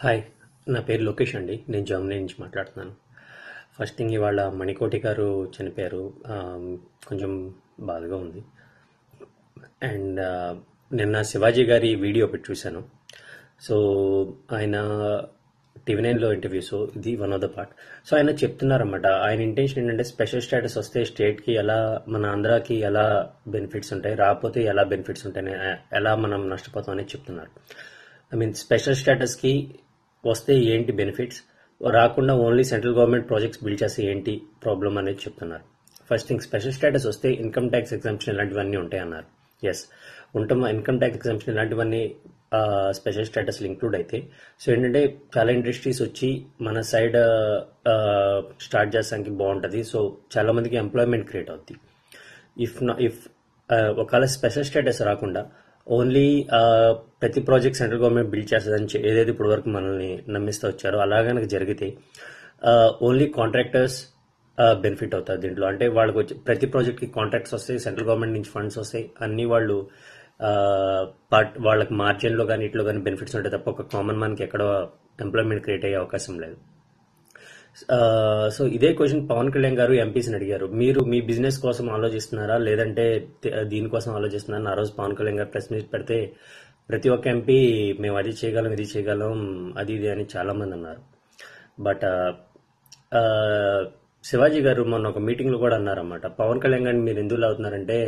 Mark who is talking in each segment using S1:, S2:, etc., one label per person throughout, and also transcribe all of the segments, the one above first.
S1: Hi, నా పేరు లోకేష్ అండి. నేను జర్మనీ నుంచి మాట్లాడుతున్నాను. ఫస్ట్ థింగ్, ఇవాళ మణికోటి గారు చనిపోయారు. కొంచెం బాధగా ఉంది. అండ్ నిన్న శివాజీ గారి వీడియో ఒకటి చూశాను. సో ఆయన టీవీ9లో ఇంటర్వ్యూ. సో ఇది one of the part. So ఆయన చెప్తున్నారన్నమాట, ఆయన ఇంటెన్షన్ ఏంటంటే స్పెషల్ స్టేటస్ వస్తే స్టేట్కి ఎలా, మన ఆంధ్రాకి ఎలా బెనిఫిట్స్ ఉంటాయి, రాకపోతే ఎలా బెనిఫిట్స్ ఉంటాయి, ఎలా మనం నష్టపోతాం అనేది చెప్తున్నారు. ఐ మీన్ స్పెషల్ స్టేటస్కి వస్తే ఏంటి బెనిఫిట్స్, రాకుండా only central government projects build చేస్తే ఏంటి ప్రాబ్లం అనేది చెప్తున్నారు. ఫస్ట్ థింగ్, స్పెషల్ స్టేటస్ వస్తే ఇన్కమ్ ట్యాక్స్ ఎగ్జామ్షన్ ఇలాంటివన్నీ ఉంటాయి అన్నారు. ఎస్, ఉంటాం. ఇన్కమ్ ట్యాక్స్ ఎగ్జామ్షన్ ఇలాంటివన్నీ స్పెషల్ స్టేటస్లు ఇంక్లూడ్ అయితే, సో ఏంటంటే చాలా ఇండస్ట్రీస్ వచ్చి మన సైడ్ స్టార్ట్ చేస్తానికి బాగుంటుంది. సో చాలా మందికి ఎంప్లాయ్మెంట్ క్రియేట్ అవుద్ది. ఇఫ్ ఒకవేళ స్పెషల్ స్టేటస్ రాకుండా ఓన్లీ ప్రతి ప్రాజెక్ట్ సెంట్రల్ గవర్నమెంట్ బిల్డ్ చేస్తుందని ఏదైతే ఇప్పుడు వరకు మనల్ని నమ్మిస్తూ వచ్చారో అలా కనుక జరిగితే ఓన్లీ కాంట్రాక్టర్స్ బెనిఫిట్ అవుతారు దీంట్లో. అంటే వాళ్ళకి వచ్చి ప్రతి ప్రాజెక్ట్కి కాంట్రాక్ట్స్ వస్తాయి, సెంట్రల్ గవర్నమెంట్ నుంచి ఫండ్స్ వస్తాయి, అన్ని వాళ్ళు వాళ్ళకి మార్జిన్లో కానీ ఇట్లో కానీ బెనిఫిట్స్ ఉంటాయి తప్ప ఒక కామన్ మ్యాన్కి ఎక్కడ ఎంప్లాయ్మెంట్ క్రియేట్ అయ్యే అవకాశం లేదు. సో ఇదే క్వశ్చన్ పవన్ కళ్యాణ్ గారు ఎంపీస్ని అడిగారు. మీరు మీ బిజినెస్ కోసం ఆలోచిస్తున్నారా లేదంటే దీనికోసం ఆలోచిస్తున్నారా? ఆ రోజు పవన్ కళ్యాణ్ గారు ప్రెస్ మీట్ పెడితే ప్రతి ఒక్క ఎంపీ మేము అది చేయగలం, ఇది చేయగలం, అది ఇది అని చాలా మంది అన్నారు. బట్ శివాజీ గారు మొన్న ఒక మీటింగ్లో కూడా అన్నారన్నమాట, పవన్ కళ్యాణ్ గారిని మీరు ఎందుకు అవుతున్నారంటే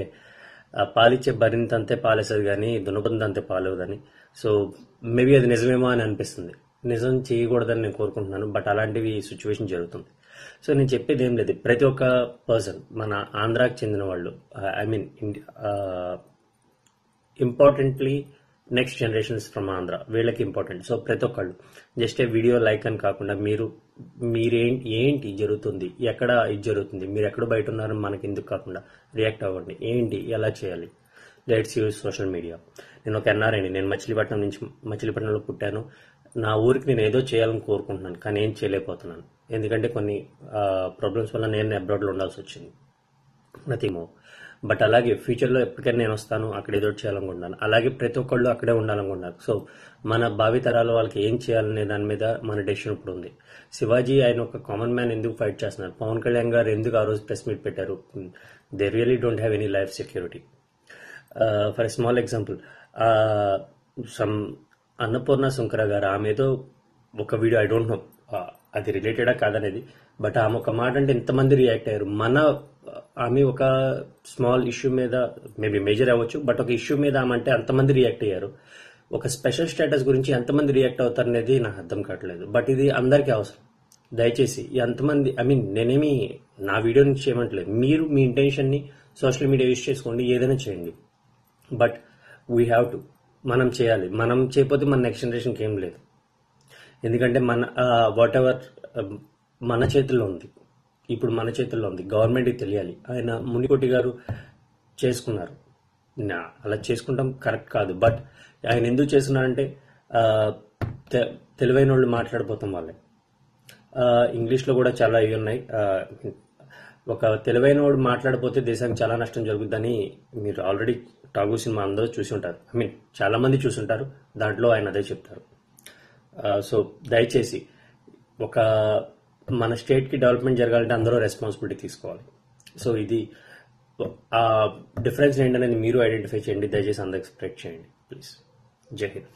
S1: పాలిచ్చే బరింత అంతే పాలేస్తుంది కానీ దున్నబంది అంతే పాలేదని. సో మేబీ అది నిజమేమో అని అనిపిస్తుంది. నిజం చేయకూడదని నేను కోరుకుంటున్నాను, బట్ అలాంటివి సిచ్యువేషన్ జరుగుతుంది. సో నేను చెప్పేది ఏం లేదు, ప్రతి ఒక్క పర్సన్ మన ఆంధ్రాకి చెందిన వాళ్ళు, I mean importantly next generations from Andhra, వీళ్ళకి ఇంపార్టెంట్. సో ప్రతి ఒక్కళ్ళు జస్ట్ ఏ వీడియో లైక్ అని కాకుండా మీరేంటి జరుగుతుంది, ఎక్కడ ఇది జరుగుతుంది, మీరు ఎక్కడ బయట ఉన్నారని మనకి ఎందుకు కాకుండా రియాక్ట్ అవ్వండి. ఏంటి, ఎలా చేయాలి, లెట్స్ యూజ్ సోషల్ మీడియా. నేను ఒక ఎన్ఆర్ఐని, నేను మచిలీపట్నంలో పుట్టాను. నా ఊరికి నేను ఏదో చేయాలని కోరుకుంటున్నాను, కానీ ఏం చేయలేకపోతున్నాను. ఎందుకంటే కొన్ని ప్రాబ్లమ్స్ వల్ల నేను అబ్రాడ్లో ఉండాల్సి వచ్చింది. Nothing more. బట్ అలాగే ఫ్యూచర్లో ఎప్పటికైనా నేను వస్తాను, అక్కడ ఏదో చేయాలనుకుంటున్నాను. అలాగే ప్రతి ఒక్కళ్ళు అక్కడే ఉండాలనుకుంటున్నారు. సో మన భావితరాల వాళ్ళకి ఏం చేయాలనే దాని మీద మన డెసిషన్ ఇప్పుడు ఉంది. శివాజీ ఆయన ఒక కామన్ మ్యాన్ ఎందుకు ఫైట్ చేస్తున్నారు, పవన్ కళ్యాణ్ గారు ఎందుకు ఆ రోజు ప్రెస్ మీట్ పెట్టారు, they really don't have any life security. For a small example, some Annapurna Shankara గారు, ఆమె ఏదో ఒక వీడియో, ఐ డోంట్ నో అది రిలేటెడా కాదనేది, బట్ ఆమె ఒక మాట అంటే ఎంతమంది రియాక్ట్ అయ్యారు. ఆమె ఒక స్మాల్ ఇష్యూ మీద, మేబీ మేజర్ అవ్వచ్చు, బట్ ఒక ఇష్యూ మీద ఆమె అంటే అంతమంది రియాక్ట్ అయ్యారు. ఒక స్పెషల్ స్టేటస్ గురించి ఎంతమంది రియాక్ట్ అవుతారు అనేది నాకు అర్థం కావట్లేదు. బట్ ఇది అందరికీ అవసరం. దయచేసి ఎంతమంది, ఐ మీన్ నేనేమి నా వీడియో నుంచి చేయమంటలేదు, మీరు మీ ఇంటెన్షన్ని సోషల్ మీడియా యూజ్ చేసుకోండి, ఏదైనా చేయండి. బట్ వీ హ్యావ్ టు, మనం చేయాలి. మనం చేయకపోతే మన నెక్స్ట్ జనరేషన్కి ఏం లేదు. ఎందుకంటే వాట్ ఎవర్ మన చేతుల్లో ఉంది, ఇప్పుడు మన చేతుల్లో ఉంది. గవర్నమెంట్కి తెలియాలి. ఆయన మునికోటి గారు చేసుకున్నారు, అలా చేసుకుంటాం కరెక్ట్ కాదు. బట్ ఆయన ఎందుకు చేసుకున్నారంటే తెలివైన వాళ్ళు మాట్లాడిపోతాం వాళ్ళే. ఇంగ్లీష్లో కూడా చాలా ఇవి ఉన్నాయి. ఒక తెలివైన వాడు మాట్లాడిపోతే దేశానికి చాలా నష్టం జరుగుతుందని మీరు ఆల్రెడీ టాగూ సినిమా అందరూ చూసి ఉంటారు. ఐ మీన్ చాలా మంది చూసి ఉంటారు, దాంట్లో ఆయన అదే చెప్తారు. సో దయచేసి మన స్టేట్కి డెవలప్మెంట్ జరగాలంటే అందరూ రెస్పాన్సిబిలిటీ తీసుకోవాలి. సో ఇది ఆ డిఫరెన్స్ ఏంటనేది మీరు ఐడెంటిఫై చేయండి, దయచేసి అందరికి స్ప్రెడ్ చేయండి ప్లీజ్. జై హింద్.